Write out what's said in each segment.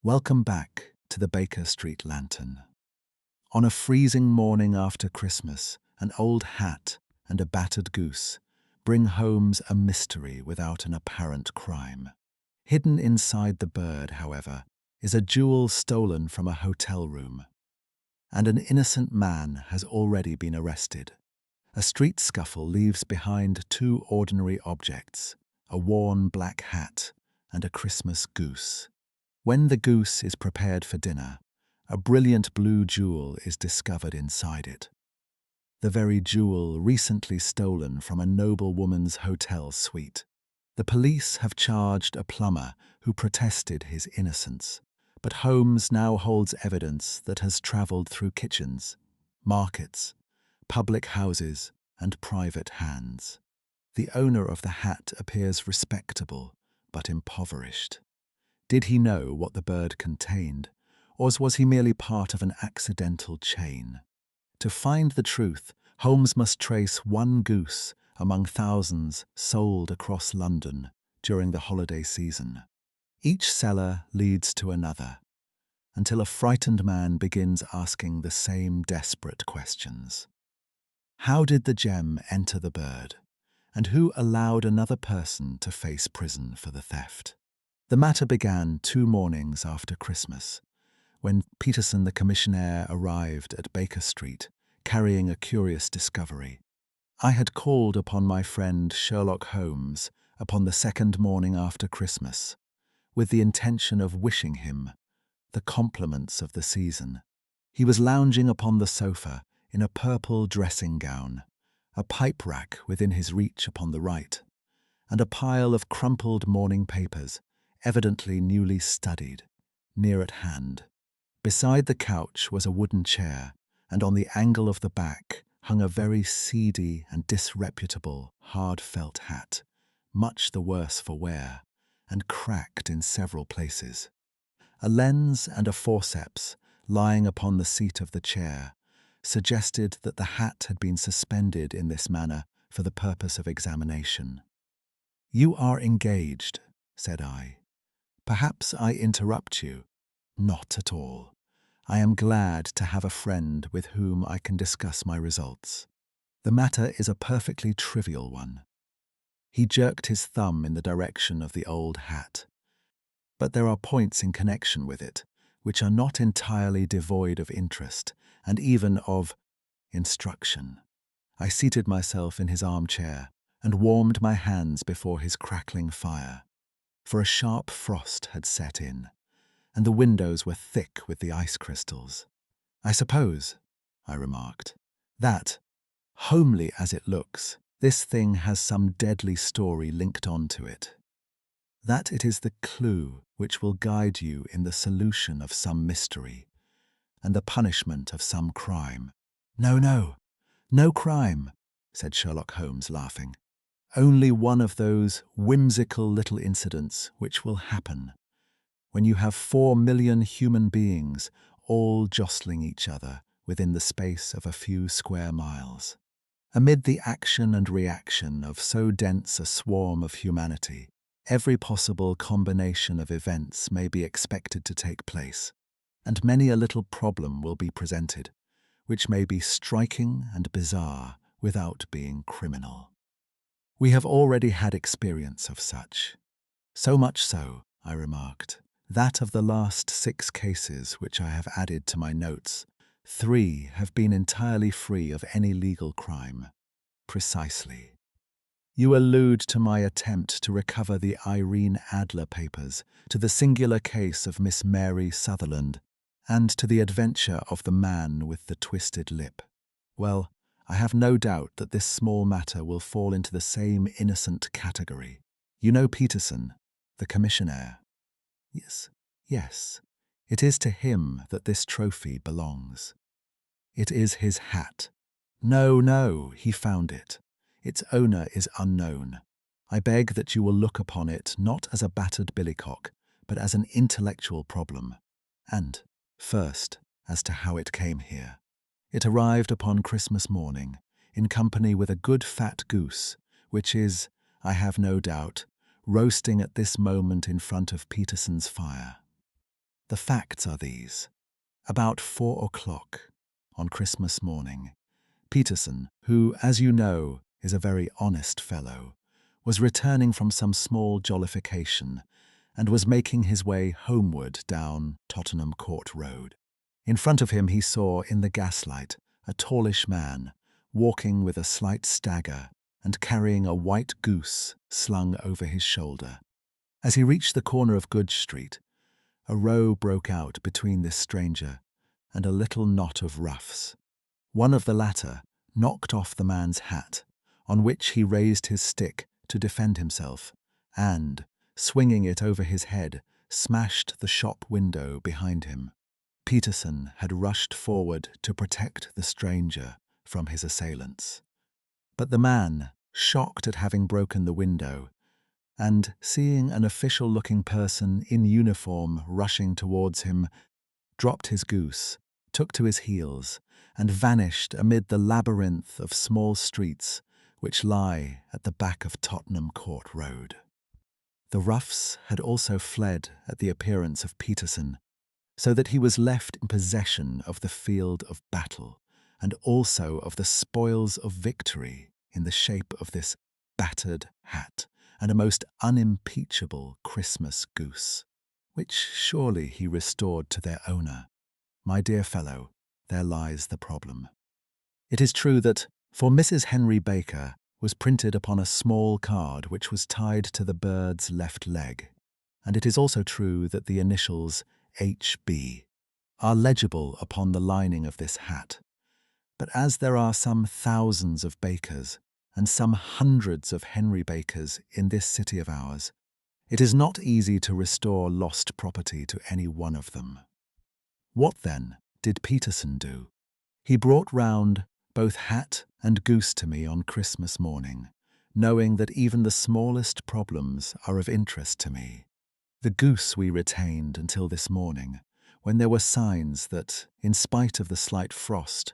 Welcome back to the Baker Street Lantern. On a freezing morning after Christmas, an old hat and a battered goose bring Holmes a mystery without an apparent crime. Hidden inside the bird, however, is a jewel stolen from a hotel room, and an innocent man has already been arrested. A street scuffle leaves behind two ordinary objects, a worn black hat and a Christmas goose. When the goose is prepared for dinner, a brilliant blue jewel is discovered inside it. The very jewel recently stolen from a noblewoman's hotel suite. The police have charged a plumber who protested his innocence, but Holmes now holds evidence that has travelled through kitchens, markets, public houses, and private hands. The owner of the hat appears respectable but impoverished. Did he know what the bird contained, or was he merely part of an accidental chain? To find the truth, Holmes must trace one goose among thousands sold across London during the holiday season. Each seller leads to another, until a frightened man begins asking the same desperate questions. How did the gem enter the bird, and who allowed another person to face prison for the theft? The matter began 2 mornings after Christmas, when Peterson the commissionaire arrived at Baker Street, carrying a curious discovery. I had called upon my friend Sherlock Holmes upon the 2nd morning after Christmas, with the intention of wishing him the compliments of the season. He was lounging upon the sofa in a purple dressing gown, a pipe rack within his reach upon the right, and a pile of crumpled morning papers, evidently newly studied, near at hand. Beside the couch was a wooden chair, and on the angle of the back hung a very seedy and disreputable hard felt hat, much the worse for wear, and cracked in several places. A lens and a forceps, lying upon the seat of the chair, suggested that the hat had been suspended in this manner for the purpose of examination. "You are engaged," said I. "Perhaps I interrupt you." "Not at all. I am glad to have a friend with whom I can discuss my results. The matter is a perfectly trivial one." He jerked his thumb in the direction of the old hat. "But there are points in connection with it which are not entirely devoid of interest and even of instruction." I seated myself in his armchair and warmed my hands before his crackling fire, for a sharp frost had set in, and the windows were thick with the ice crystals. "I suppose," I remarked, "that, homely as it looks, this thing has some deadly story linked on to it. That it is the clue which will guide you in the solution of some mystery and the punishment of some crime." No crime," said Sherlock Holmes, laughing. "Only one of those whimsical little incidents which will happen when you have 4 million human beings all jostling each other within the space of a few square miles. Amid the action and reaction of so dense a swarm of humanity, every possible combination of events may be expected to take place, and many a little problem will be presented, which may be striking and bizarre without being criminal. We have already had experience of such. So much so, I remarked, that of the last 6 cases which I have added to my notes, 3 have been entirely free of any legal crime." "Precisely. You allude to my attempt to recover the Irene Adler papers, to the singular case of Miss Mary Sutherland, and to the adventure of the man with the twisted lip. Well, I have no doubt that this small matter will fall into the same innocent category. You know Peterson, the commissionaire?" Yes. It is to him that this trophy belongs." "It is his hat." No, he found it. Its owner is unknown. I beg that you will look upon it not as a battered billycock, but as an intellectual problem. And, first, as to how it came here. It arrived upon Christmas morning, in company with a good fat goose, which is, I have no doubt, roasting at this moment in front of Peterson's fire. The facts are these. About 4 o'clock on Christmas morning, Peterson, who, as you know, is a very honest fellow, was returning from some small jollification and was making his way homeward down Tottenham Court Road. In front of him he saw in the gaslight a tallish man walking with a slight stagger and carrying a white goose slung over his shoulder. As he reached the corner of Goodge Street, a row broke out between this stranger and a little knot of roughs. One of the latter knocked off the man's hat, on which he raised his stick to defend himself, and, swinging it over his head, smashed the shop window behind him. Peterson had rushed forward to protect the stranger from his assailants. But the man, shocked at having broken the window, and seeing an official-looking person in uniform rushing towards him, dropped his goose, took to his heels, and vanished amid the labyrinth of small streets which lie at the back of Tottenham Court Road. The roughs had also fled at the appearance of Peterson, so that he was left in possession of the field of battle, and also of the spoils of victory in the shape of this battered hat and a most unimpeachable Christmas goose, which surely he restored to their owner. My dear fellow, there lies the problem. It is true that "For Mrs. Henry Baker" was printed upon a small card which was tied to the bird's left leg, and it is also true that the initials H.B. are legible upon the lining of this hat. But as there are some thousands of Bakers and some hundreds of Henry Bakers in this city of ours, it is not easy to restore lost property to any one of them. What, then, did Peterson do? He brought round both hat and goose to me on Christmas morning, knowing that even the smallest problems are of interest to me. The goose we retained until this morning, when there were signs that, in spite of the slight frost,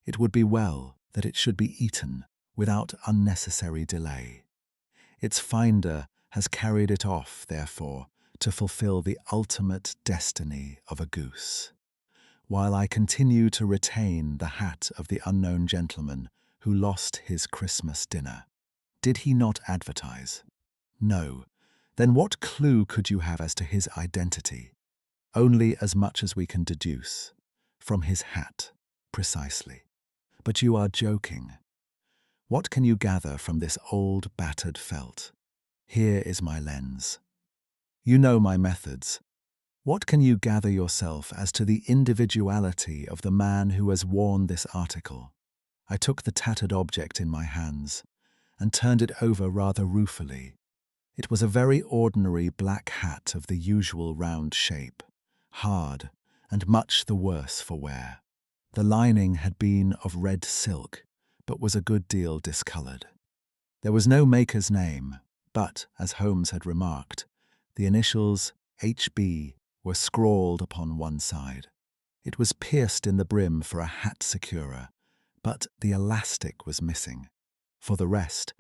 it would be well that it should be eaten without unnecessary delay. Its finder has carried it off, therefore, to fulfill the ultimate destiny of a goose, while I continue to retain the hat of the unknown gentleman who lost his Christmas dinner. Did he not advertise? No. Then what clue could you have as to his identity? Only as much as we can deduce. From his hat, precisely. But you are joking. What can you gather from this old battered felt? Here is my lens. You know my methods. What can you gather yourself as to the individuality of the man who has worn this article? I took the tattered object in my hands and turned it over rather ruefully. It was a very ordinary black hat of the usual round shape, hard and much the worse for wear. The lining had been of red silk, but was a good deal discoloured. There was no maker's name, but, as Holmes had remarked, the initials H.B. were scrawled upon one side. It was pierced in the brim for a hat securer, but the elastic was missing. For the rest,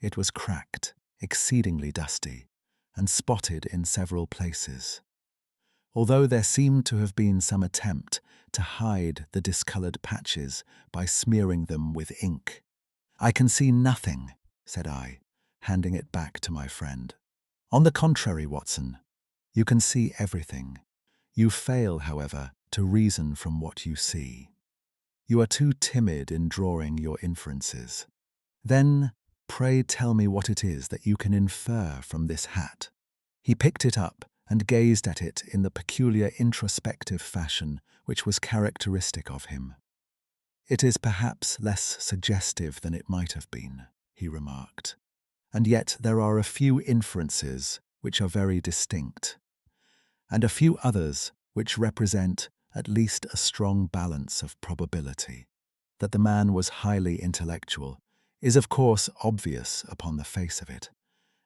it was cracked, exceedingly dusty, and spotted in several places. Although there seemed to have been some attempt to hide the discoloured patches by smearing them with ink. "I can see nothing," said I, handing it back to my friend. "On the contrary, Watson, you can see everything. You fail, however, to reason from what you see. You are too timid in drawing your inferences. Then, pray tell me what it is that you can infer from this hat." He picked it up and gazed at it in the peculiar introspective fashion which was characteristic of him. "It is perhaps less suggestive than it might have been," he remarked, "and yet there are a few inferences which are very distinct, and a few others which represent at least a strong balance of probability. That the man was highly intellectual is of course obvious upon the face of it,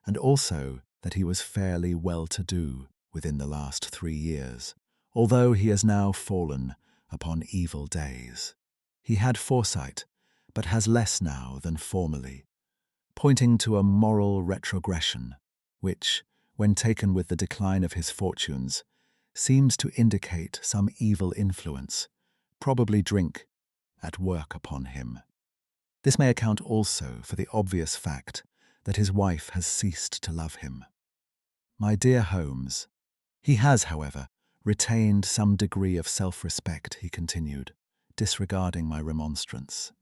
and also that he was fairly well-to-do within the last 3 years, although he has now fallen upon evil days. He had foresight, but has less now than formerly, pointing to a moral retrogression, which, when taken with the decline of his fortunes, seems to indicate some evil influence, probably drink, at work upon him. This may account also for the obvious fact that his wife has ceased to love him. My dear Holmes, he has, however, retained some degree of self-respect, he continued, disregarding my remonstrance.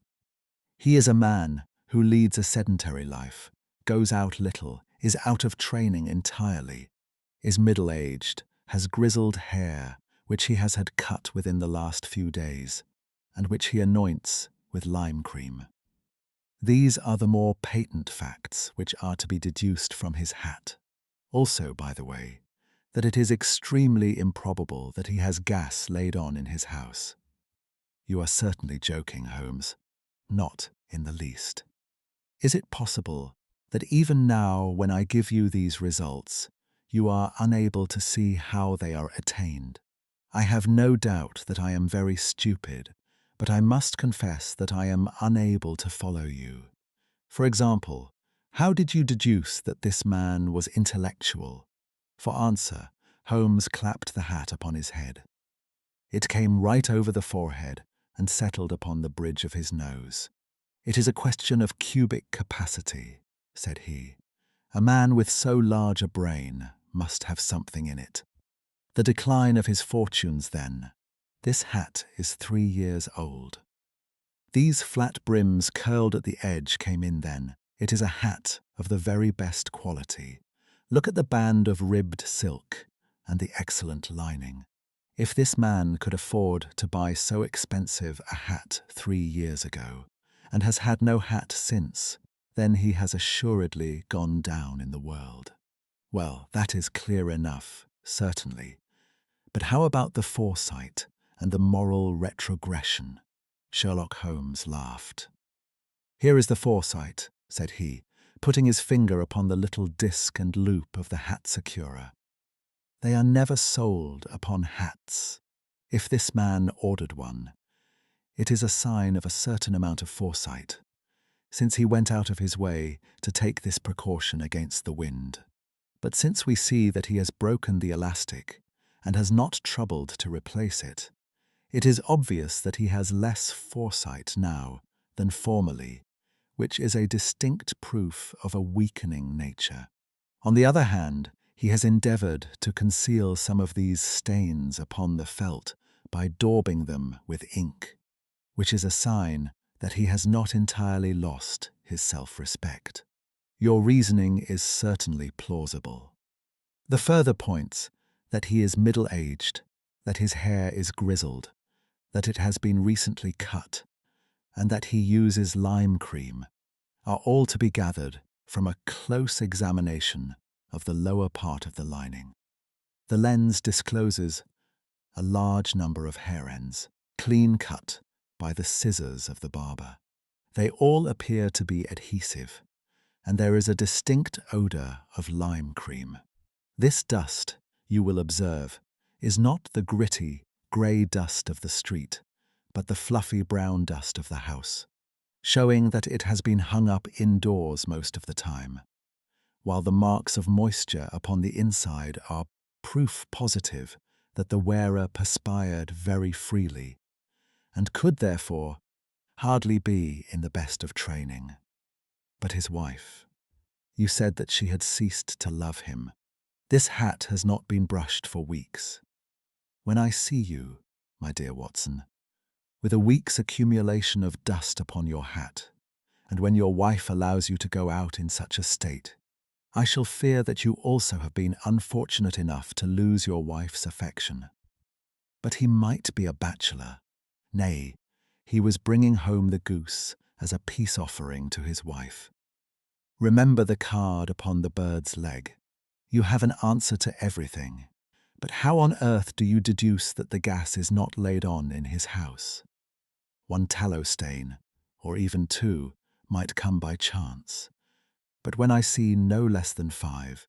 He is a man who leads a sedentary life, goes out little, is out of training entirely, is middle-aged, has grizzled hair, which he has had cut within the last few days, and which he anoints with lime cream. These are the more patent facts which are to be deduced from his hat. Also, by the way, that it is extremely improbable that he has gas laid on in his house. You are certainly joking, Holmes. Not in the least. Is it possible that even now, when I give you these results, you are unable to see how they are attained? I have no doubt that I am very stupid, but I must confess that I am unable to follow you. For example, how did you deduce that this man was intellectual? For answer, Holmes clapped the hat upon his head. It came right over the forehead and settled upon the bridge of his nose. It is a question of cubic capacity, said he. A man with so large a brain must have something in it. The decline of his fortunes, then. This hat is 3 years old. These flat brims curled at the edge came in then. It is a hat of the very best quality. Look at the band of ribbed silk and the excellent lining. If this man could afford to buy so expensive a hat 3 years ago, and has had no hat since, then he has assuredly gone down in the world. Well, that is clear enough, certainly. But how about the foresight and the moral retrogression? Sherlock Holmes laughed. Here is the foresight, said he, putting his finger upon the little disc and loop of the hat securer. They are never sold upon hats. If this man ordered one, it is a sign of a certain amount of foresight, since he went out of his way to take this precaution against the wind. But since we see that he has broken the elastic and has not troubled to replace it, it is obvious that he has less foresight now than formerly, which is a distinct proof of a weakening nature. On the other hand, he has endeavoured to conceal some of these stains upon the felt by daubing them with ink, which is a sign that he has not entirely lost his self-respect. Your reasoning is certainly plausible. The further points that he is middle-aged, that his hair is grizzled, that it has been recently cut, and that he uses lime cream, are all to be gathered from a close examination of the lower part of the lining. The lens discloses a large number of hair ends, clean cut by the scissors of the barber. They all appear to be adhesive, and there is a distinct odour of lime cream. This dust, you will observe, is not the gritty, grey dust of the street, but the fluffy brown dust of the house, showing that it has been hung up indoors most of the time, while the marks of moisture upon the inside are proof positive that the wearer perspired very freely, and could therefore hardly be in the best of training. But his wife, you said that she had ceased to love him. This hat has not been brushed for weeks. When I see you, my dear Watson, with a week's accumulation of dust upon your hat, and when your wife allows you to go out in such a state, I shall fear that you also have been unfortunate enough to lose your wife's affection. But he might be a bachelor. Nay, he was bringing home the goose as a peace offering to his wife. Remember the card upon the bird's leg. You have an answer to everything. But how on earth do you deduce that the gas is not laid on in his house? One tallow stain, or even 2, might come by chance. But when I see no less than 5,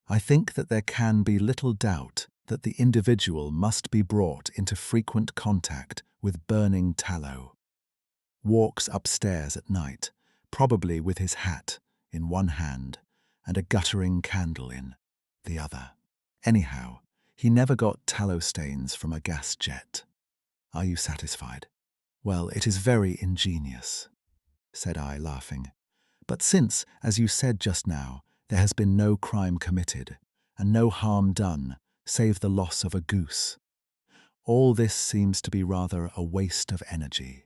I think that there can be little doubt that the individual must be brought into frequent contact with burning tallow. Walks upstairs at night, probably with his hat in one hand and a guttering candle in the other. Anyhow, He never got tallow stains from a gas jet. Are you satisfied? Well, it is very ingenious, said I, laughing. But since, as you said just now, there has been no crime committed, and no harm done, save the loss of a goose, all this seems to be rather a waste of energy.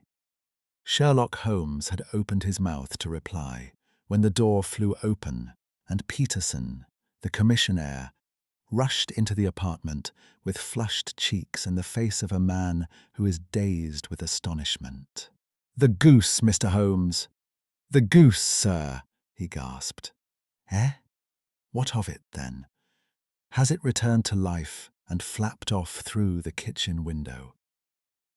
Sherlock Holmes had opened his mouth to reply when the door flew open and Peterson, the commissionaire, rushed into the apartment with flushed cheeks and the face of a man who is dazed with astonishment. "The goose, Mr. Holmes! The goose, sir!" he gasped. "Eh? What of it, then? Has it returned to life and flapped off through the kitchen window?"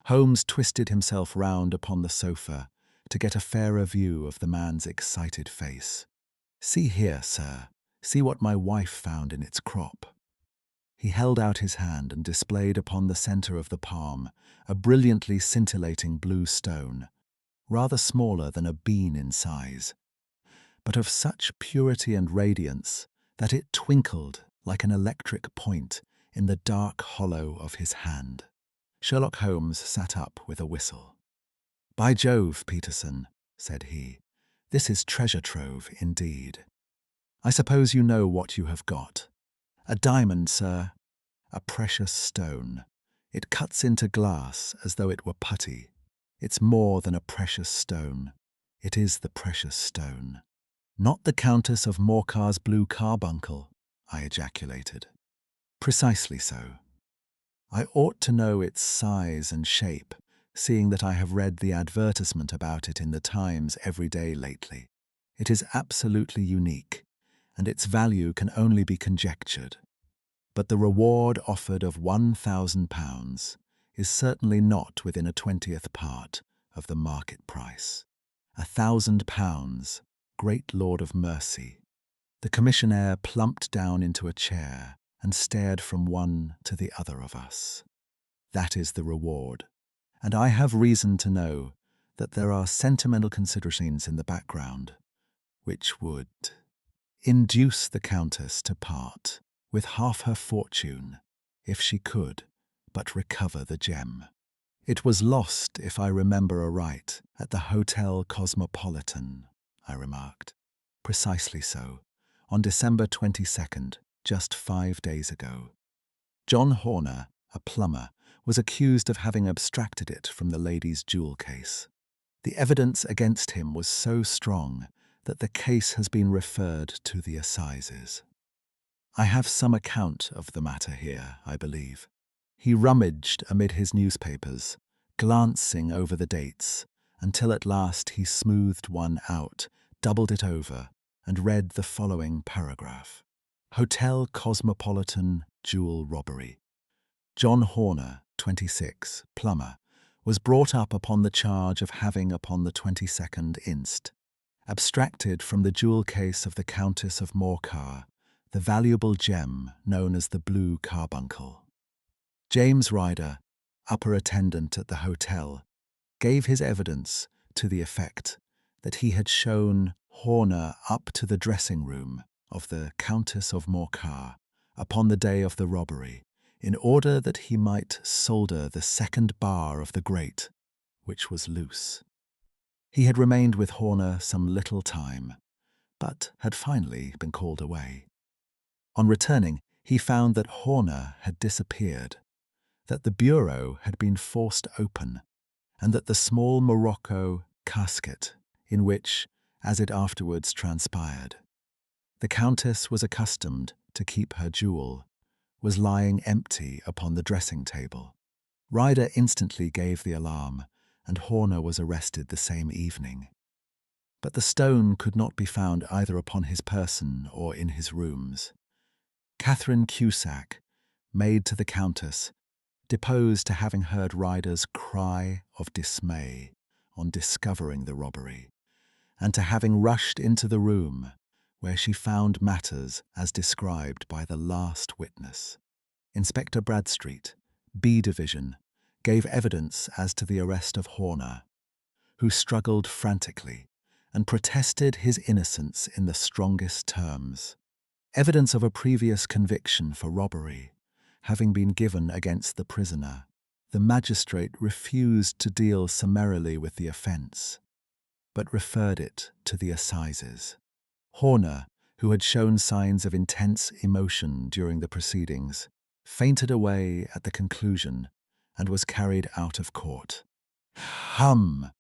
Holmes twisted himself round upon the sofa to get a fairer view of the man's excited face. "See here, sir. See what my wife found in its crop." He held out his hand and displayed upon the centre of the palm a brilliantly scintillating blue stone, rather smaller than a bean in size, but of such purity and radiance that it twinkled like an electric point in the dark hollow of his hand. Sherlock Holmes sat up with a whistle. "By Jove, Peterson," said he, "this is treasure trove indeed. I suppose you know what you have got. A diamond, sir. A precious stone. It cuts into glass as though it were putty. It's more than a precious stone. It is the precious stone." "Not the Countess of Morcar's Blue Carbuncle," I ejaculated. "Precisely so. I ought to know its size and shape, seeing that I have read the advertisement about it in the Times every day lately. It is absolutely unique, and its value can only be conjectured. But the reward offered of £1,000 is certainly not within a 20th part of the market price. £1,000, great Lord of mercy." The commissionaire plumped down into a chair and stared from one to the other of us. "That is the reward, and I have reason to know that there are sentimental considerations in the background which would induce the Countess to part with half her fortune if she could but recover the gem. It was lost, if I remember aright, at the Hotel Cosmopolitan," I remarked. "Precisely so, on December 22nd, just 5 days ago. John Horner, a plumber, was accused of having abstracted it from the lady's jewel case. The evidence against him was so strong that the case has been referred to the assizes. I have some account of the matter here, I believe." He rummaged amid his newspapers, glancing over the dates, until at last he smoothed one out, doubled it over, and read the following paragraph. "Hotel Cosmopolitan Jewel Robbery. John Horner, 26, plumber, was brought up upon the charge of having upon the 22nd inst. abstracted from the jewel case of the Countess of Morcar the valuable gem known as the Blue Carbuncle. James Ryder, upper attendant at the hotel, gave his evidence to the effect that he had shown Horner up to the dressing-room of the Countess of Morcar upon the day of the robbery, in order that he might solder the second bar of the grate, which was loose. He had remained with Horner some little time, but had finally been called away. On returning, he found that Horner had disappeared, that the bureau had been forced open, and that the small morocco casket in which, as it afterwards transpired, the Countess was accustomed to keep her jewel, was lying empty upon the dressing-table. Ryder instantly gave the alarm, and Horner was arrested the same evening. But the stone could not be found either upon his person or in his rooms. Catherine Cusack, maid to the Countess, deposed to having heard Ryder's cry of dismay on discovering the robbery, and to having rushed into the room where she found matters as described by the last witness. Inspector Bradstreet, B Division, gave evidence as to the arrest of Horner, who struggled frantically and protested his innocence in the strongest terms. Evidence of a previous conviction for robbery having been given against the prisoner. The magistrate refused to deal summarily with the offence, but referred it to the assizes. Horner, who had shown signs of intense emotion during the proceedings, fainted away at the conclusion and was carried out of court. "Hum!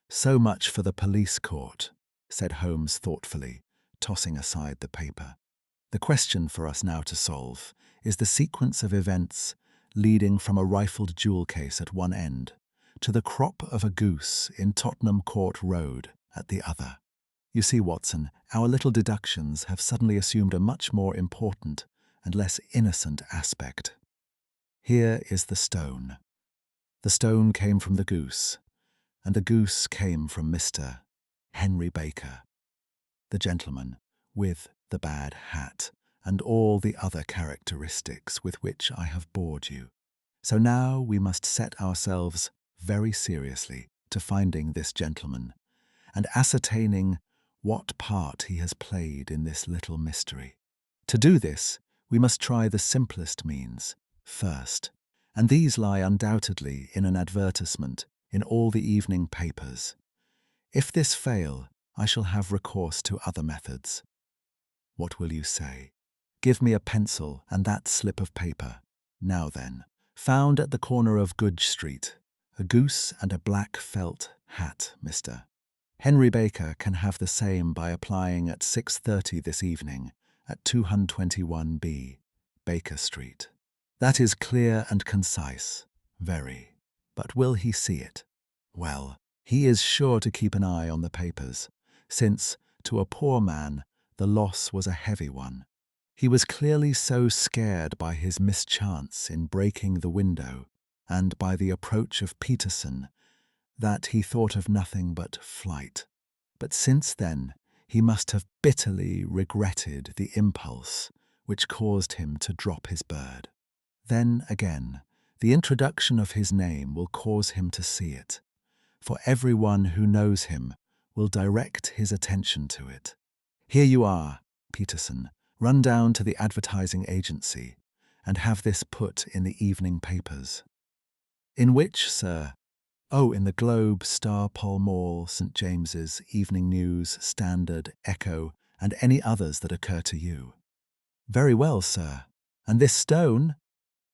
So much for the police court," said Holmes thoughtfully, tossing aside the paper. "The question for us now to solve is the sequence of events leading from a rifled jewel case at one end to the crop of a goose in Tottenham Court Road at the other. You see, Watson, our little deductions have suddenly assumed a much more important and less innocent aspect. Here is the stone. The stone came from the goose, and the goose came from Mr. Henry Baker, the gentleman with the bad hat and all the other characteristics with which I have bored you. So now we must set ourselves very seriously to finding this gentleman and ascertaining what part he has played in this little mystery. To do this, we must try the simplest means first, and these lie undoubtedly in an advertisement in all the evening papers. If this fail, I shall have recourse to other methods. What will you say? Give me a pencil and that slip of paper. Now then, found at the corner of Goodge Street, a goose and a black felt hat, Mr. Henry Baker can have the same by applying at 6:30 this evening at 221B, Baker Street. That is clear and concise, very. But will he see it? Well, he is sure to keep an eye on the papers, since, to a poor man, the loss was a heavy one. He was clearly so scared by his mischance in breaking the window and by the approach of Peterson that he thought of nothing but flight. But since then, he must have bitterly regretted the impulse which caused him to drop his bird. Then again, the introduction of his name will cause him to see it, for everyone who knows him will direct his attention to it. Here you are, Peterson. Run down to the advertising agency and have this put in the evening papers. In which, sir? Oh, in the Globe, Star, Pall Mall, St. James's, Evening News, Standard, Echo, and any others that occur to you. Very well, sir. And this stone?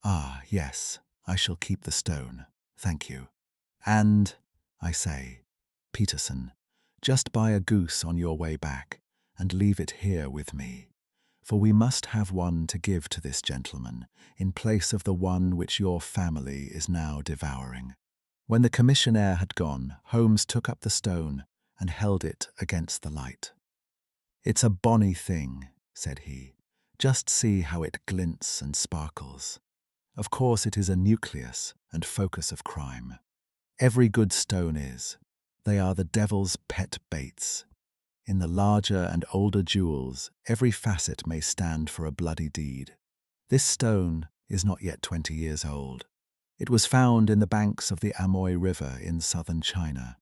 Ah, yes, I shall keep the stone. Thank you. And, I say, Peterson, just buy a goose on your way back and leave it here with me, for we must have one to give to this gentleman in place of the one which your family is now devouring. When the commissionaire had gone, Holmes took up the stone and held it against the light. "It's a bonny thing," said he. "Just see how it glints and sparkles. Of course it is a nucleus and focus of crime. Every good stone is. They are the devil's pet baits. In the larger and older jewels, every facet may stand for a bloody deed. This stone is not yet 20 years old. It was found in the banks of the Amoy River in southern China,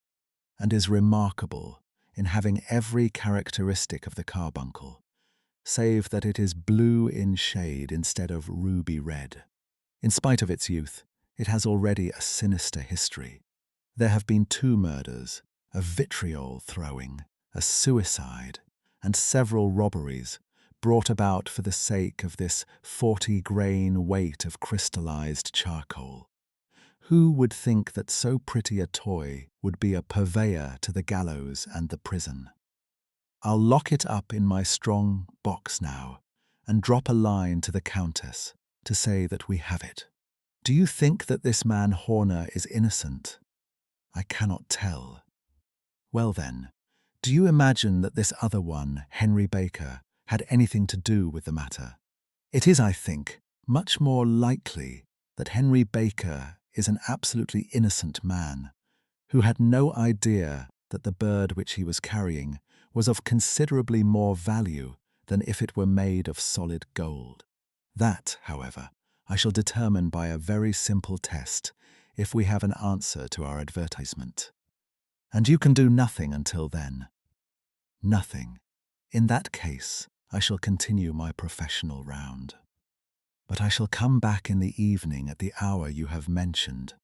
and is remarkable in having every characteristic of the carbuncle, save that it is blue in shade instead of ruby red. In spite of its youth, it has already a sinister history. There have been 2 murders, a vitriol throwing, a suicide, and several robberies brought about for the sake of this 40-grain weight of crystallized charcoal. Who would think that so pretty a toy would be a purveyor to the gallows and the prison? I'll lock it up in my strong box now and drop a line to the countess to say that we have it. Do you think that this man Horner is innocent? I cannot tell. Well then, do you imagine that this other one, Henry Baker, had anything to do with the matter? It is, I think, much more likely that Henry Baker is an absolutely innocent man who had no idea that the bird which he was carrying was of considerably more value than if it were made of solid gold. That, however, I shall determine by a very simple test if we have an answer to our advertisement. And you can do nothing until then. Nothing. In that case, I shall continue my professional round. but I shall come back in the evening at the hour you have mentioned,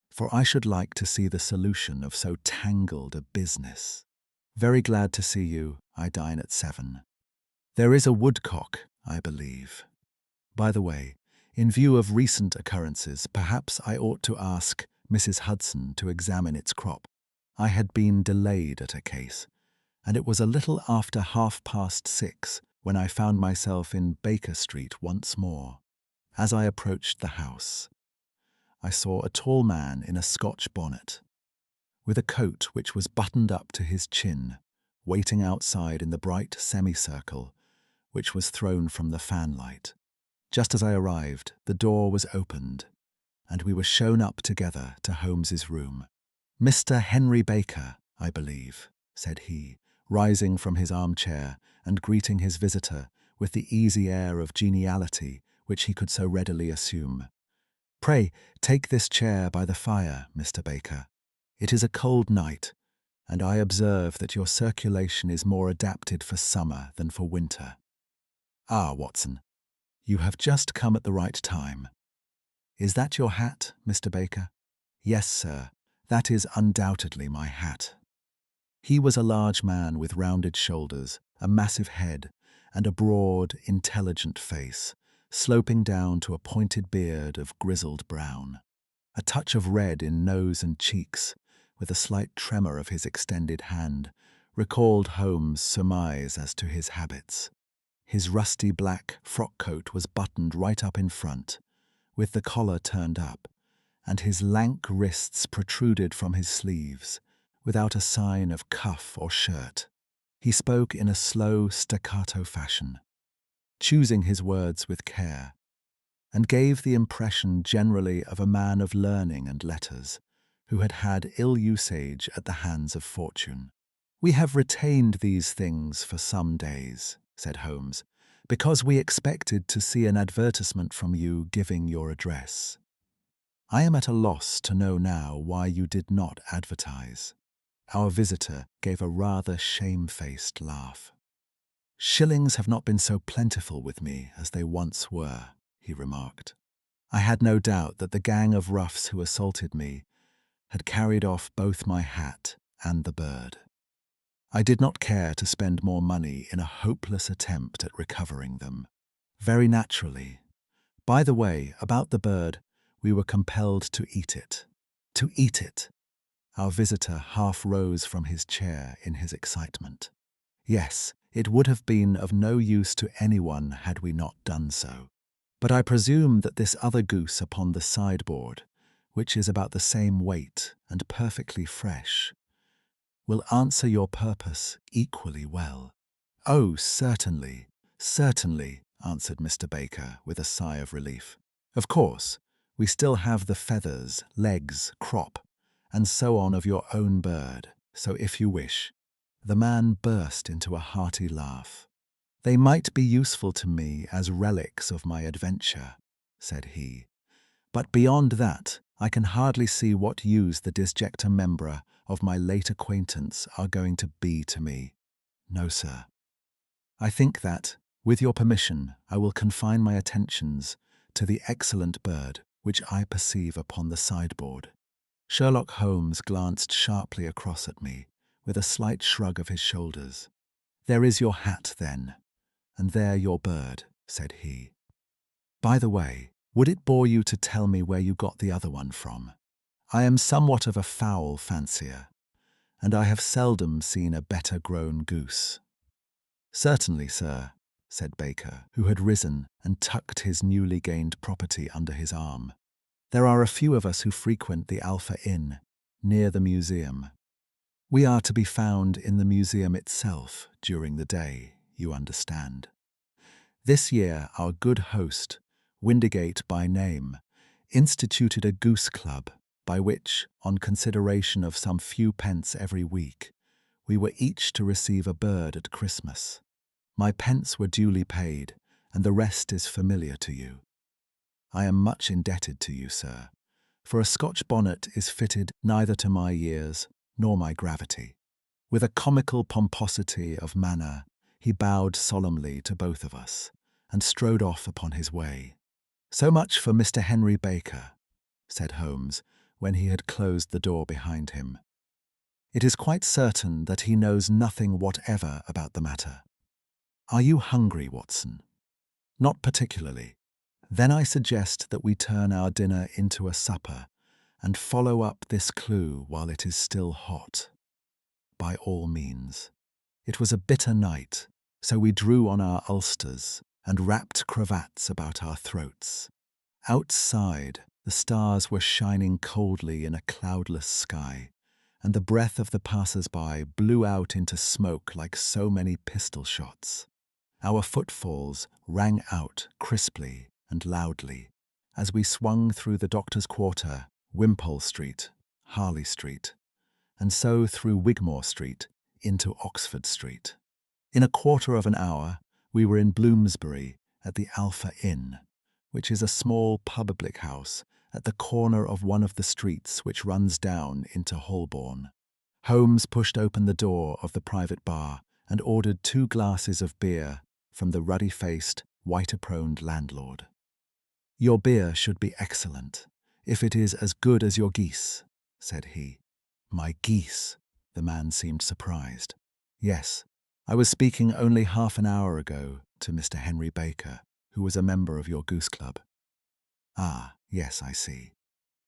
for I should like to see the solution of so tangled a business. Very glad to see you. I dine at 7. There is a woodcock, I believe. By the way, in view of recent occurrences, perhaps I ought to ask Mrs. Hudson to examine its crop. I had been delayed at a case, and it was a little after 6:30 when I found myself in Baker Street once more. As I approached the house, I saw a tall man in a Scotch bonnet, with a coat which was buttoned up to his chin, waiting outside in the bright semicircle which was thrown from the fanlight. Just as I arrived, the door was opened, and we were shown up together to Holmes's room. "Mr. Henry Baker, I believe," said he, rising from his armchair and greeting his visitor with the easy air of geniality which he could so readily assume. "Pray, take this chair by the fire, Mr. Baker. It is a cold night, and I observe that your circulation is more adapted for summer than for winter. Ah, Watson, you have just come at the right time. Is that your hat, Mr. Baker?" "Yes, sir, that is undoubtedly my hat." He was a large man with rounded shoulders, a massive head, and a broad, intelligent face, sloping down to a pointed beard of grizzled brown. A touch of red in nose and cheeks, with a slight tremor of his extended hand, recalled Holmes' surmise as to his habits. His rusty black frock coat was buttoned right up in front, with the collar turned up, and his lank wrists protruded from his sleeves, without a sign of cuff or shirt. He spoke in a slow, staccato fashion, choosing his words with care, and gave the impression generally of a man of learning and letters, who had had ill usage at the hands of fortune. "We have retained these things for some days," said Holmes, "because we expected to see an advertisement from you giving your address. I am at a loss to know now why you did not advertise." Our visitor gave a rather shamefaced laugh. "Shillings have not been so plentiful with me as they once were," he remarked. "I had no doubt that the gang of roughs who assaulted me had carried off both my hat and the bird. I did not care to spend more money in a hopeless attempt at recovering them. Very naturally. By the way, about the bird, we were compelled to eat it." "To eat it?" Our visitor half rose from his chair in his excitement. "Yes, it would have been of no use to anyone had we not done so. But I presume that this other goose upon the sideboard, which is about the same weight and perfectly fresh, will answer your purpose equally well." "Oh, certainly, certainly," answered Mr. Baker with a sigh of relief. "Of course, we still have the feathers, legs, crop, and so on of your own bird, so if you wish—" The man burst into a hearty laugh. "They might be useful to me as relics of my adventure," said he. "But beyond that, I can hardly see what use the disjecta membra of my late acquaintance are going to be to me. No, sir. I think that, with your permission, I will confine my attentions to the excellent bird which I perceive upon the sideboard." Sherlock Holmes glanced sharply across at me, with a slight shrug of his shoulders. "There is your hat, then, and there your bird," said he. "By the way, would it bore you to tell me where you got the other one from? I am somewhat of a fowl fancier, and I have seldom seen a better grown goose." "Certainly, sir," said Baker, who had risen and tucked his newly gained property under his arm. "There are a few of us who frequent the Alpha Inn, near the museum. We are to be found in the museum itself during the day, you understand. This year our good host, Windigate by name, instituted a goose club by which, on consideration of some few pence every week, we were each to receive a bird at Christmas. My pence were duly paid, and the rest is familiar to you. I am much indebted to you, sir, for a Scotch bonnet is fitted neither to my years nor my gravity." With a comical pomposity of manner, he bowed solemnly to both of us, and strode off upon his way. "So much for Mr. Henry Baker," said Holmes, when he had closed the door behind him. "It is quite certain that he knows nothing whatever about the matter. Are you hungry, Watson?" "Not particularly." "Then I suggest that we turn our dinner into a supper and follow up this clue while it is still hot." By all means. It was a bitter night, so we drew on our ulsters and wrapped cravats about our throats. Outside, the stars were shining coldly in a cloudless sky, and the breath of the passers-by blew out into smoke like so many pistol shots. Our footfalls rang out crisply and loudly as we swung through the Doctor's Quarter, Wimpole Street, Harley Street, and so through Wigmore Street into Oxford Street. In a quarter of an hour, we were in Bloomsbury at the Alpha Inn, which is a small public house at the corner of one of the streets which runs down into Holborn. Holmes pushed open the door of the private bar and ordered 2 glasses of beer from the ruddy-faced, white-aproned landlord. "Your beer should be excellent, if it is as good as your geese," said he. "My geese?" The man seemed surprised. "Yes, I was speaking only half an hour ago to Mr. Henry Baker, who was a member of your Goose Club." "Ah, yes, I see.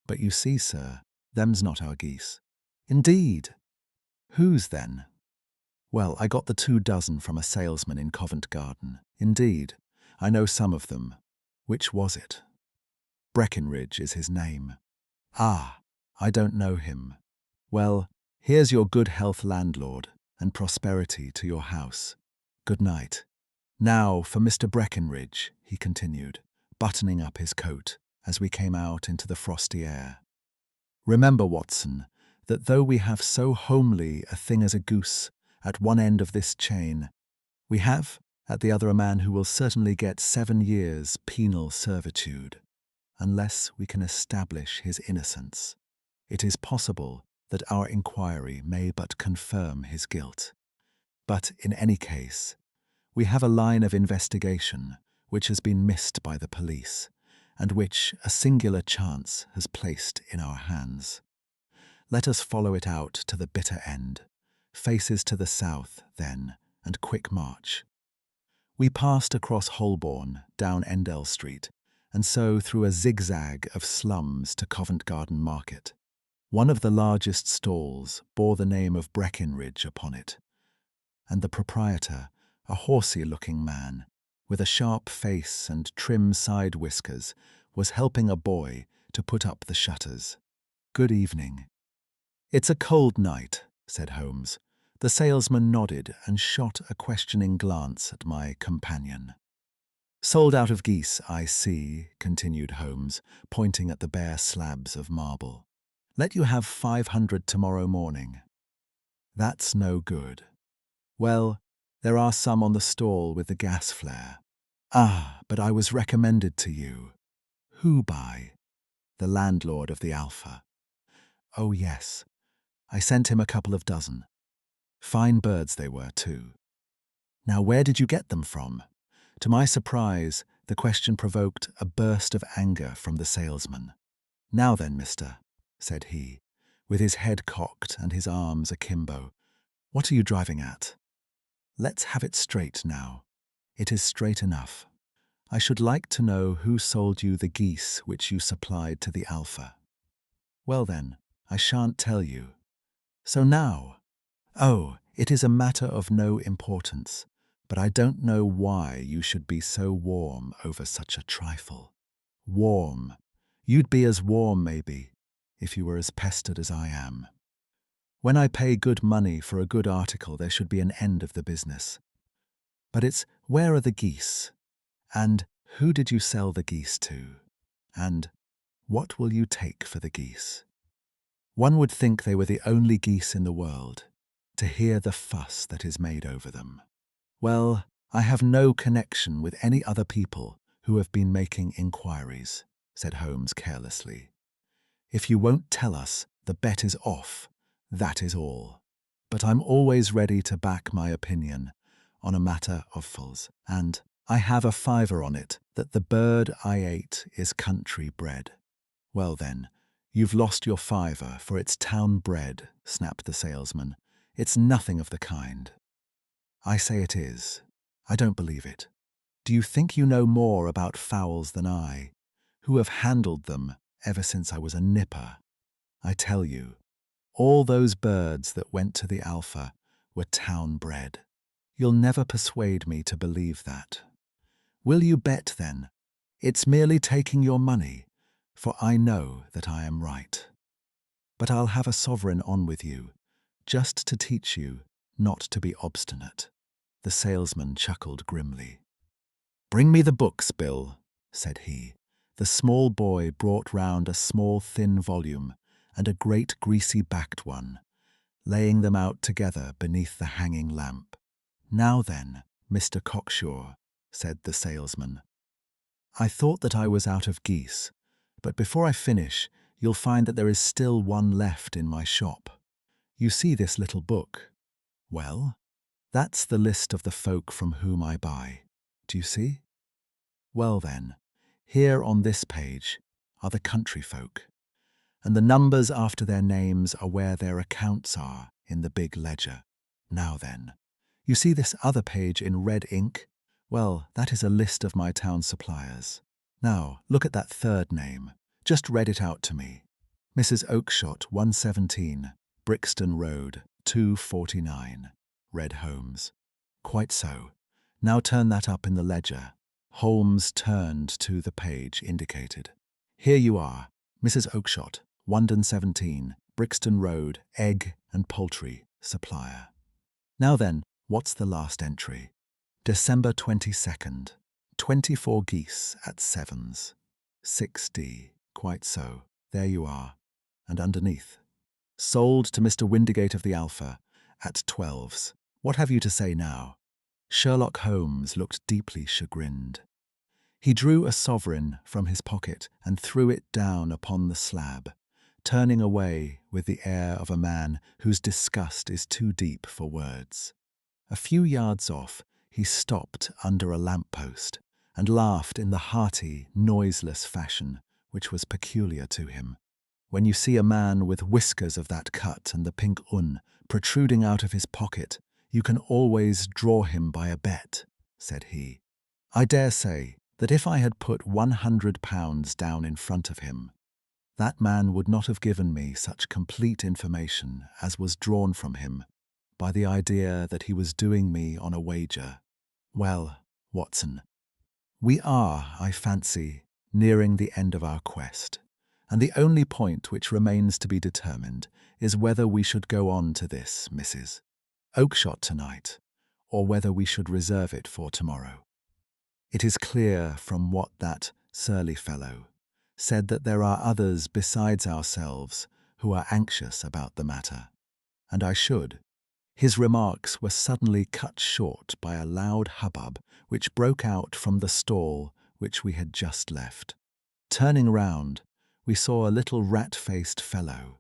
But you see, sir, them's not our geese." "Indeed? Whose then?" "Well, I got the 2 dozen from a salesman in Covent Garden. Indeed, I know some of them. Which was it?" "Breckenridge is his name." "Ah, I don't know him. Well, here's your good health, landlord, and prosperity to your house. Good night. Now for Mr. Breckenridge," he continued, buttoning up his coat as we came out into the frosty air. "Remember, Watson, that though we have so homely a thing as a goose at one end of this chain, we have at the other a man who will certainly get 7 years penal servitude, unless we can establish his innocence. It is possible that our inquiry may but confirm his guilt. But in any case, we have a line of investigation which has been missed by the police, and which a singular chance has placed in our hands. Let us follow it out to the bitter end. Faces to the south, then, and quick march." We passed across Holborn, down Endell Street, and so through a zigzag of slums to Covent Garden Market. One of the largest stalls bore the name of Breckenridge upon it, and the proprietor, a horsey-looking man, with a sharp face and trim side whiskers, was helping a boy to put up the shutters. "Good evening." "It's a cold night," said Holmes. The salesman nodded and shot a questioning glance at my companion. "Sold out of geese, I see," continued Holmes, pointing at the bare slabs of marble. "Let you have 500 tomorrow morning." "That's no good." "Well, there are some on the stall with the gas flare." "Ah, but I was recommended to you." "Who by?" "The landlord of the Alpha." "Oh, yes. I sent him a couple of dozen. Fine birds they were, too." "Now, where did you get them from?" To my surprise, the question provoked a burst of anger from the salesman. "Now then, mister," said he, with his head cocked and his arms akimbo, "what are you driving at? Let's have it straight now." "It is straight enough. I should like to know who sold you the geese which you supplied to the Alpha." "Well then, I shan't tell you." "So now?" "Oh, it is a matter of no importance, but I don't know why you should be so warm over such a trifle." "Warm? You'd be as warm, maybe, if you were as pestered as I am. When I pay good money for a good article, there should be an end of the business. But it's, where are the geese? And who did you sell the geese to? And what will you take for the geese?" One would think they were the only geese in the world, to hear the fuss that is made over them. "Well, I have no connection with any other people who have been making inquiries," said Holmes carelessly. "If you won't tell us, the bet is off, that is all. But I'm always ready to back my opinion on a matter of fulls, and I have a fiver on it That the bird I ate is country bred. Well then, you've lost your fiver, for it's town bred, snapped the salesman. It's nothing of the kind. I say it is. I don't believe it. Do you think you know more about fowls than I, who have handled them ever since I was a nipper? I tell you, all those birds that went to the Alpha were town bred. You'll never persuade me to believe that. Will you bet, then? It's merely taking your money, for I know that I am right. But I'll have a sovereign on with you, just to teach you not to be obstinate. The salesman chuckled grimly. Bring me the books, Bill, said he. The small boy brought round a small thin volume and a great greasy-backed one, laying them out together beneath the hanging lamp. Now then, Mr. Cocksure, said the salesman. I thought that I was out of geese, but before I finish, you'll find that there is still one left in my shop. You see this little book? Well, that's the list of the folk from whom I buy. Do you see? Well then, here on this page are the country folk, and the numbers after their names are where their accounts are in the big ledger. Now then, you see this other page in red ink? Well, that is a list of my town suppliers. Now, look at that third name. Just read it out to me. Mrs. Oakshott, 117, Brixton Road, 249, read Holmes. Quite so. Now turn that up in the ledger. Holmes turned to the page indicated. Here you are, Mrs. Oakshott, 117, Brixton Road, egg and poultry supplier. Now then, what's the last entry? December 22nd, 24 geese at sevens. 6D, quite so. There you are. And underneath. Sold to Mr. Windigate of the Alpha at 12s. What have you to say now? Sherlock Holmes looked deeply chagrined. He drew a sovereign from his pocket and threw it down upon the slab, turning away with the air of a man whose disgust is too deep for words. A few yards off, he stopped under a lamp-post and laughed in the hearty, noiseless fashion which was peculiar to him. When you see a man with whiskers of that cut and the pink un protruding out of his pocket, you can always draw him by a bet, said he. I dare say that if I had put £100 down in front of him, that man would not have given me such complete information as was drawn from him by the idea that he was doing me on a wager. Well, Watson, we are, I fancy, nearing the end of our quest, and the only point which remains to be determined is whether we should go on to this, Mrs. Oakshott tonight, or whether we should reserve it for tomorrow. It is clear from what that surly fellow said that there are others besides ourselves who are anxious about the matter, and I should. His remarks were suddenly cut short by a loud hubbub which broke out from the stall which we had just left. Turning round, we saw a little rat-faced fellow,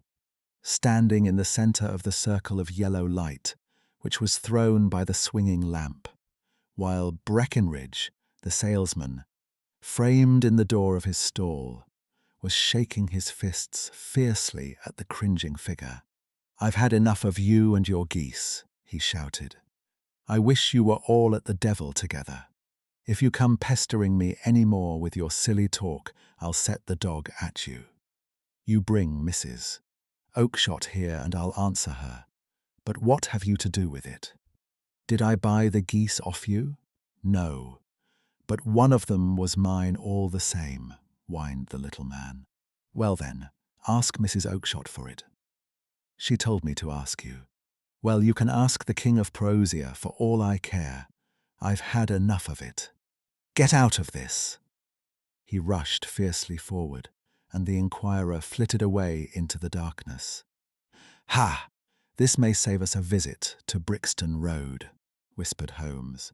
standing in the centre of the circle of yellow light which was thrown by the swinging lamp, while Breckenridge, the salesman, framed in the door of his stall, was shaking his fists fiercely at the cringing figure. I've had enough of you and your geese, he shouted. I wish you were all at the devil together. If you come pestering me any more with your silly talk, I'll set the dog at you. You bring Mrs. Oakshott here and I'll answer her. But what have you to do with it? Did I buy the geese off you? No, but one of them was mine all the same, whined the little man. Well then, ask Mrs. Oakshott for it. She told me to ask you. Well, you can ask the King of Prussia for all I care. I've had enough of it. Get out of this. He rushed fiercely forward, and the inquirer flitted away into the darkness. Ha! This may save us a visit to Brixton Road, whispered Holmes.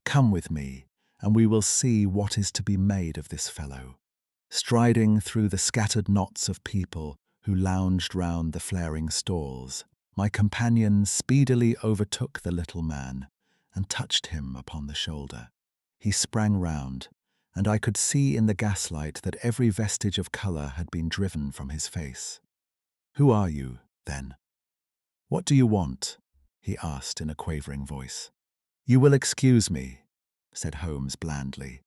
Come with me, and we will see what is to be made of this fellow. Striding through the scattered knots of people who lounged round the flaring stalls, my companion speedily overtook the little man and touched him upon the shoulder. He sprang round, and I could see in the gaslight that every vestige of colour had been driven from his face. "Who are you, then? What do you want?" he asked in a quavering voice. "You will excuse me," said Holmes blandly,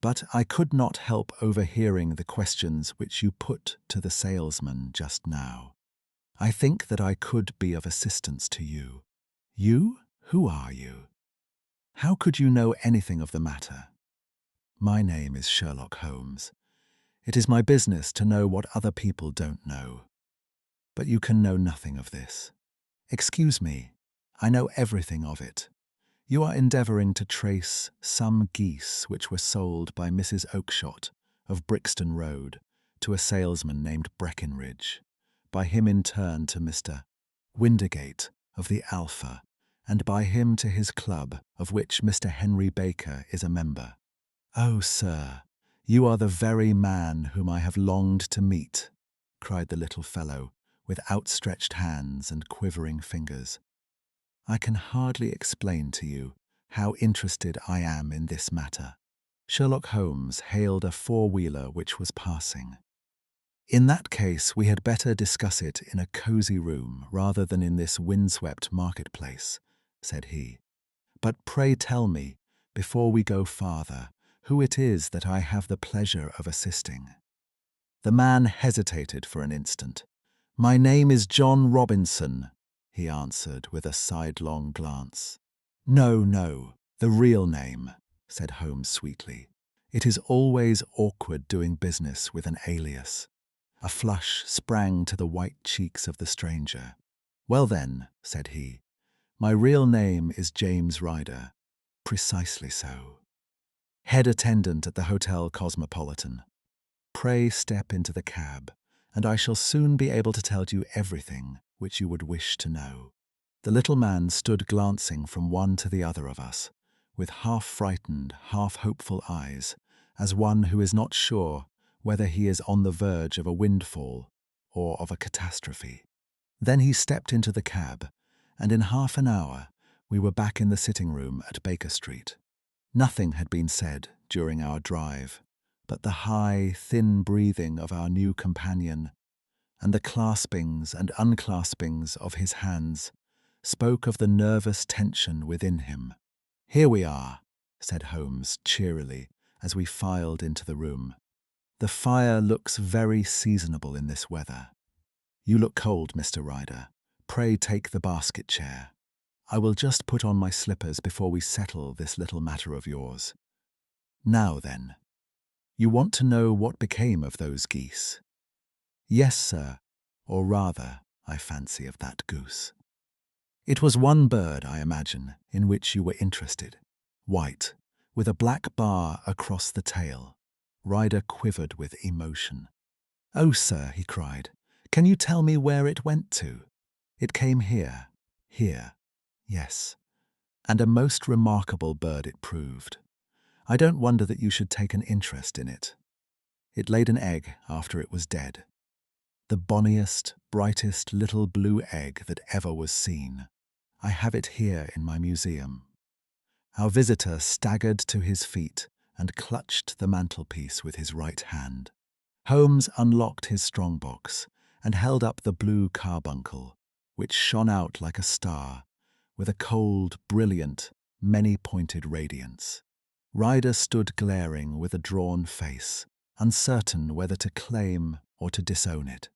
"but I could not help overhearing the questions which you put to the salesman just now. I think that I could be of assistance to you." "You? Who are you? How could you know anything of the matter?" "My name is Sherlock Holmes. It is my business to know what other people don't know. But you can know nothing of this." "Excuse me, I know everything of it. You are endeavouring to trace some geese which were sold by Mrs. Oakshott of Brixton Road to a salesman named Breckenridge, by him in turn to Mr. Windergate of the Alpha, and by him to his club, of which Mr. Henry Baker is a member." "Oh, sir, you are the very man whom I have longed to meet," cried the little fellow, with outstretched hands and quivering fingers. "I can hardly explain to you how interested I am in this matter." Sherlock Holmes hailed a four-wheeler which was passing. "In that case, we had better discuss it in a cosy room rather than in this windswept marketplace," said he. "But pray tell me, before we go farther, who it is that I have the pleasure of assisting." The man hesitated for an instant. "My name is John Robinson," he answered with a sidelong glance. "No, no, the real name," said Holmes sweetly. "It is always awkward doing business with an alias." A flush sprang to the white cheeks of the stranger. "Well then," said he, "my real name is James Ryder." "Precisely so. Head attendant at the Hotel Cosmopolitan. Pray step into the cab, and I shall soon be able to tell you everything which you would wish to know." The little man stood glancing from one to the other of us, with half-frightened, half-hopeful eyes, as one who is not sure whether he is on the verge of a windfall or of a catastrophe. Then he stepped into the cab, and in half an hour we were back in the sitting-room at Baker Street. Nothing had been said during our drive, but the high, thin breathing of our new companion and the claspings and unclaspings of his hands spoke of the nervous tension within him. "Here we are," said Holmes cheerily as we filed into the room. "The fire looks very seasonable in this weather. You look cold, Mr. Ryder. Pray take the basket chair. I will just put on my slippers before we settle this little matter of yours. Now then, you want to know what became of those geese?" "Yes, sir, or rather, I fancy, of that goose." "It was one bird, I imagine, in which you were interested. White, with a black bar across the tail." Ryder quivered with emotion. "Oh, sir," he cried, "can you tell me where it went to?" "It came here." "Here?" "Yes. And a most remarkable bird it proved. I don't wonder that you should take an interest in it. It laid an egg after it was dead. The bonniest, brightest little blue egg that ever was seen. I have it here in my museum." Our visitor staggered to his feet and clutched the mantelpiece with his right hand. Holmes unlocked his strongbox and held up the Blue Carbuncle, which shone out like a star, with a cold, brilliant, many-pointed radiance. Ryder stood glaring with a drawn face, uncertain whether to claim or to disown it.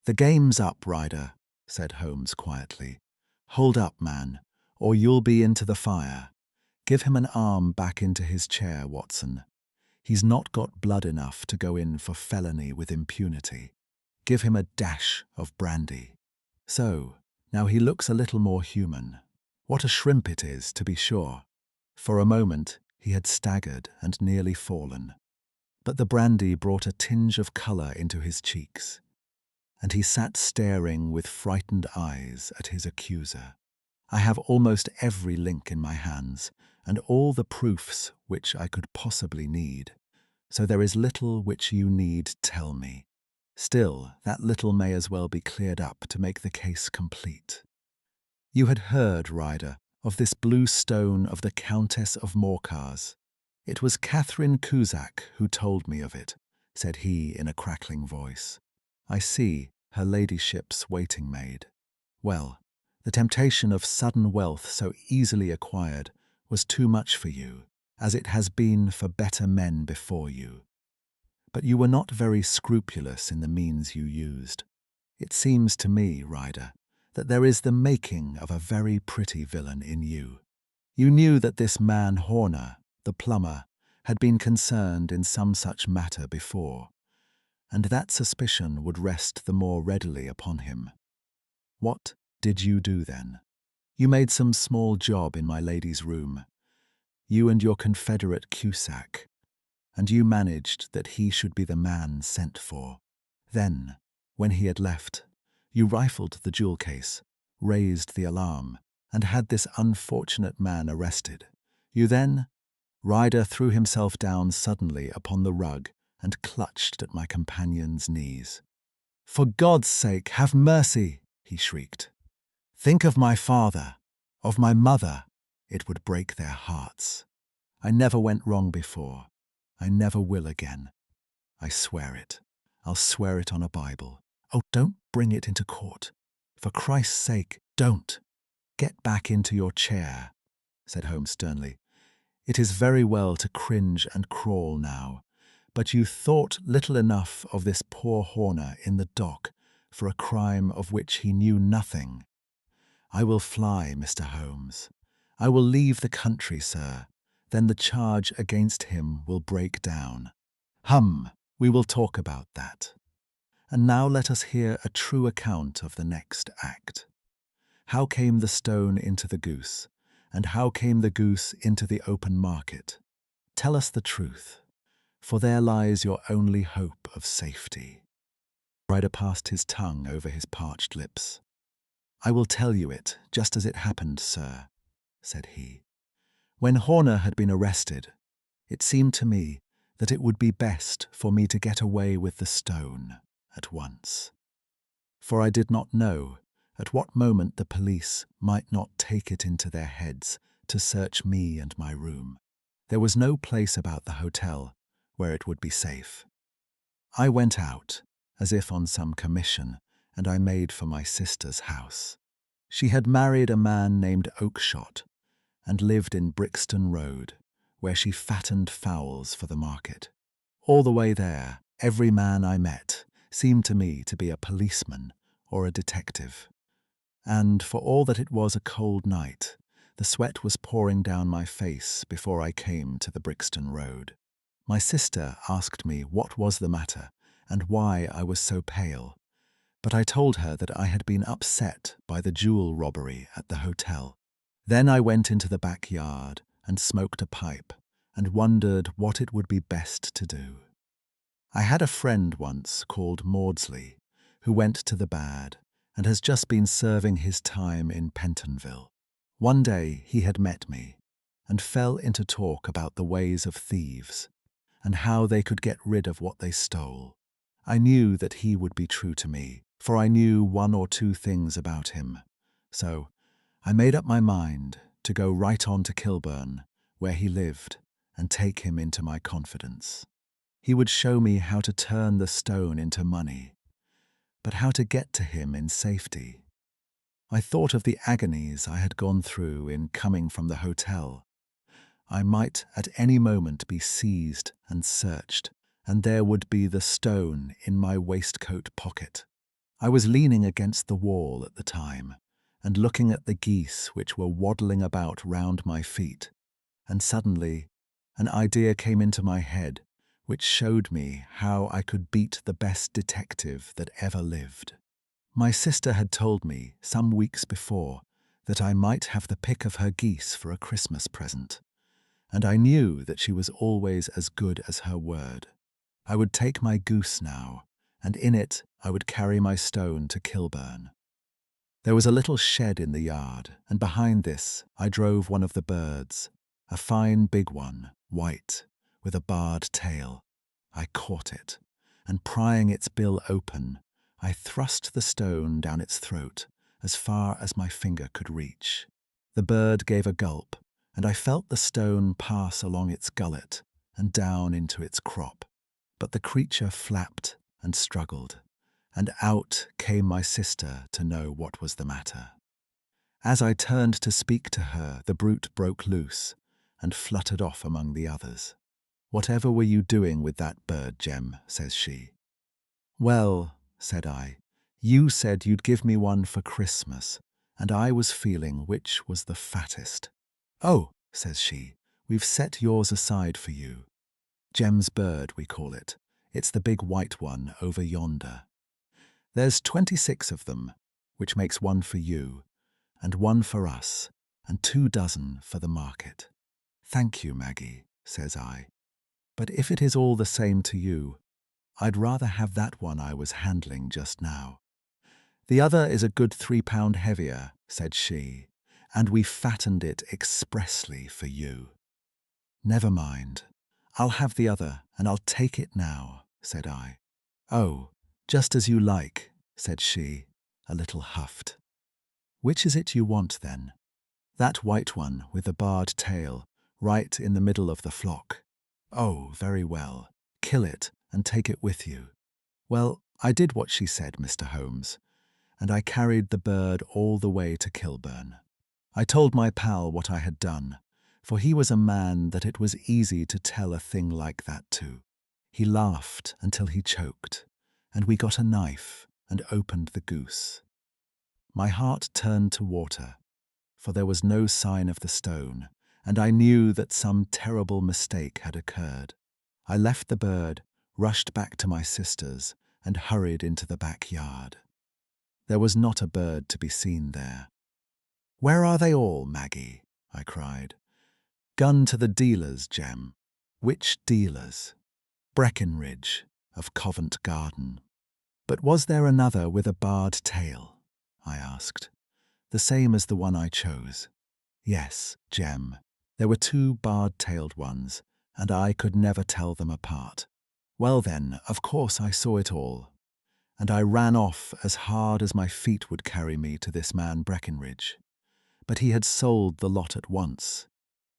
"The game's up, Ryder," said Holmes quietly. "Hold up, man, or you'll be into the fire. Give him an arm back into his chair, Watson. He's not got blood enough to go in for felony with impunity. Give him a dash of brandy. So, now he looks a little more human. What a shrimp it is, to be sure." For a moment he had staggered and nearly fallen, but the brandy brought a tinge of colour into his cheeks, and he sat staring with frightened eyes at his accuser. "I have almost every link in my hands, and all the proofs which I could possibly need, so there is little which you need tell me. Still, that little may as well be cleared up to make the case complete. You had heard, Ryder, of this blue stone of the Countess of Morcar's. "It was Catherine Cusack who told me of it," said he in a crackling voice. "I see, her ladyship's waiting maid. Well, the temptation of sudden wealth so easily acquired was too much for you, as it has been for better men before you. But you were not very scrupulous in the means you used. It seems to me, Ryder, that there is the making of a very pretty villain in you. You knew that this man Horner, the plumber, had been concerned in some such matter before, and that suspicion would rest the more readily upon him. What did you do then? You made some small job in my lady's room, you and your confederate Cusack, and you managed that he should be the man sent for. Then, when he had left, you rifled the jewel case, raised the alarm, and had this unfortunate man arrested. You then—" Ryder threw himself down suddenly upon the rug and clutched at my companion's knees. "For God's sake, have mercy!" he shrieked. "Think of my father, of my mother. It would break their hearts. I never went wrong before. I never will again. I swear it. I'll swear it on a Bible. Oh, don't bring it into court. For Christ's sake, don't. Get back into your chair," said Holmes sternly. "It is very well to cringe and crawl now, but you thought little enough of this poor Horner in the dock for a crime of which he knew nothing. I will fly, Mr. Holmes. I will leave the country, sir. Then the charge against him will break down. Hum, we will talk about that. And now let us hear a true account of the next act. How came the stone into the goose, and how came the goose into the open market? Tell us the truth, for there lies your only hope of safety." Ryder passed his tongue over his parched lips. "I will tell you it just as it happened, sir," said he. "When Horner had been arrested, it seemed to me that it would be best for me to get away with the stone at once. For I did not know at what moment the police might not take it into their heads to search me and my room. There was no place about the hotel where it would be safe. I went out, as if on some commission, and I made for my sister's house. She had married a man named Oakshott, and lived in Brixton Road, where she fattened fowls for the market. All the way there, every man I met seemed to me to be a policeman or a detective. And for all that it was a cold night, the sweat was pouring down my face before I came to the Brixton Road. My sister asked me what was the matter and why I was so pale, but I told her that I had been upset by the jewel robbery at the hotel. Then I went into the backyard and smoked a pipe and wondered what it would be best to do. I had a friend once called Maudsley, who went to the bad and has just been serving his time in Pentonville. One day he had met me and fell into talk about the ways of thieves and how they could get rid of what they stole. I knew that he would be true to me, for I knew one or two things about him. So I made up my mind to go right on to Kilburn, where he lived, and take him into my confidence. He would show me how to turn the stone into money, but how to get to him in safety. I thought of the agonies I had gone through in coming from the hotel. I might at any moment be seized and searched, and there would be the stone in my waistcoat pocket. I was leaning against the wall at the time, and looking at the geese which were waddling about round my feet, and suddenly an idea came into my head which showed me how I could beat the best detective that ever lived. My sister had told me some weeks before that I might have the pick of her geese for a Christmas present, and I knew that she was always as good as her word. I would take my goose now, and in it I would carry my stone to Kilburn. There was a little shed in the yard, and behind this I drove one of the birds, a fine big one, white, with a barred tail. I caught it, and prying its bill open, I thrust the stone down its throat as far as my finger could reach. The bird gave a gulp and I felt the stone pass along its gullet and down into its crop. But the creature flapped and struggled, and out came my sister to know what was the matter. As I turned to speak to her, the brute broke loose and fluttered off among the others. "Whatever were you doing with that bird, Jem?" says she. "Well," said I, "you said you'd give me one for Christmas, and I was feeling which was the fattest." "Oh," says she, "we've set yours aside for you. Jem's bird, we call it. It's the big white one over yonder. There's 26 of them, which makes one for you, and one for us, and 2 dozen for the market." "Thank you, Maggie," says I, "but if it is all the same to you, I'd rather have that one I was handling just now." "The other is a good 3 pound heavier," said she, "and we fattened it expressly for you." "Never mind. I'll have the other, and I'll take it now," said I. "Oh, just as you like," said she, a little huffed. "Which is it you want, then?" "That white one with the barred tail, right in the middle of the flock." "Oh, very well. Kill it and take it with you." Well, I did what she said, Mr. Holmes, and I carried the bird all the way to Kilburn. I told my pal what I had done, for he was a man that it was easy to tell a thing like that to. He laughed until he choked, and we got a knife and opened the goose. My heart turned to water, for there was no sign of the stone, and I knew that some terrible mistake had occurred. I left the bird, rushed back to my sister's, and hurried into the backyard. There was not a bird to be seen there. "Where are they all, Maggie?" I cried. "Gone to the dealers, Jem." "Which dealers?" "Breckenridge, of Covent Garden." "But was there another with a barred tail?" I asked. "The same as the one I chose." "Yes, Jem. There were 2 barred-tailed ones, and I could never tell them apart." "Well then, of course I saw it all, and I ran off as hard as my feet would carry me to this man Breckenridge. But he had sold the lot at once,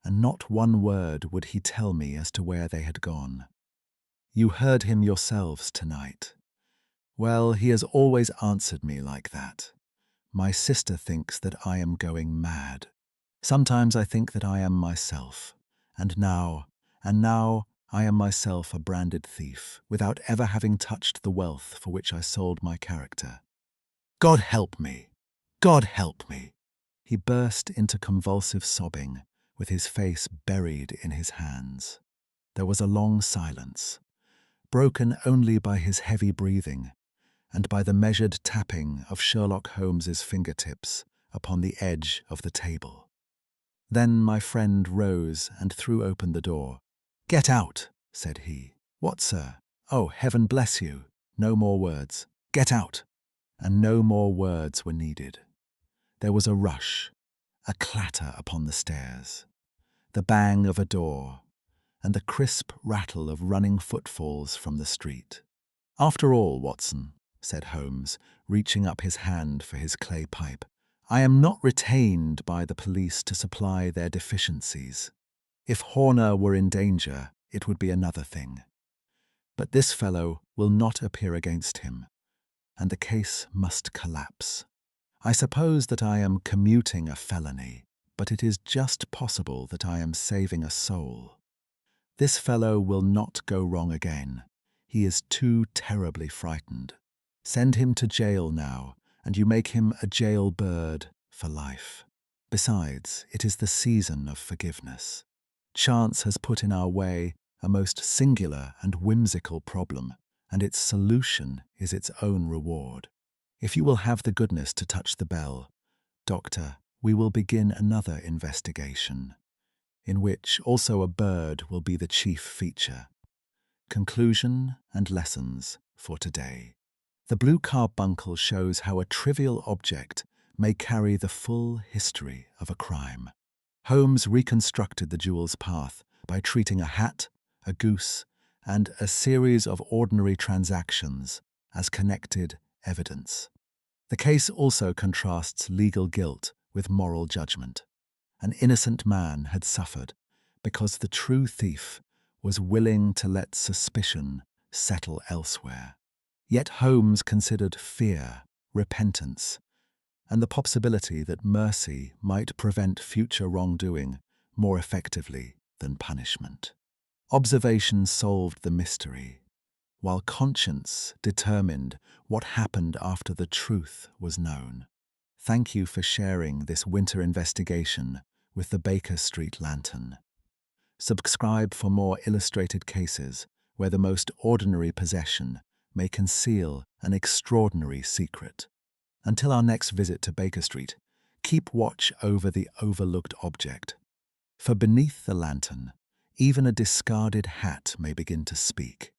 and not one word would he tell me as to where they had gone. You heard him yourselves tonight. Well, he has always answered me like that. My sister thinks that I am going mad. Sometimes I think that I am myself, and now I am myself a branded thief, without ever having touched the wealth for which I sold my character. God help me! God help me!" He burst into convulsive sobbing, with his face buried in his hands. There was a long silence, broken only by his heavy breathing and by the measured tapping of Sherlock Holmes's fingertips upon the edge of the table. Then my friend rose and threw open the door. "Get out," said he. "What, sir? Oh, heaven bless you! No more words. Get out!" And no more words were needed. There was a rush, a clatter upon the stairs, the bang of a door, and the crisp rattle of running footfalls from the street. "After all, Watson," said Holmes, reaching up his hand for his clay pipe, "I am not retained by the police to supply their deficiencies. If Horner were in danger, it would be another thing. But this fellow will not appear against him, and the case must collapse. I suppose that I am commuting a felony, but it is just possible that I am saving a soul. This fellow will not go wrong again. He is too terribly frightened. Send him to jail now, and you make him a jail bird for life. Besides, it is the season of forgiveness. Chance has put in our way a most singular and whimsical problem, and its solution is its own reward. If you will have the goodness to touch the bell, Doctor, we will begin another investigation, in which also a bird will be the chief feature. Conclusion and lessons for today. The Blue Carbuncle shows how a trivial object may carry the full history of a crime. Holmes reconstructed the jewel's path by treating a hat, a goose, and a series of ordinary transactions as connected evidence. The case also contrasts legal guilt with moral judgment. An innocent man had suffered because the true thief was willing to let suspicion settle elsewhere. Yet Holmes considered fear, repentance, and the possibility that mercy might prevent future wrongdoing more effectively than punishment. Observation solved the mystery, while conscience determined what happened after the truth was known. Thank you for sharing this winter investigation with the Baker Street Lantern. Subscribe for more illustrated cases where the most ordinary possession may conceal an extraordinary secret. Until our next visit to Baker Street, keep watch over the overlooked object. For beneath the lantern, even a discarded hat may begin to speak.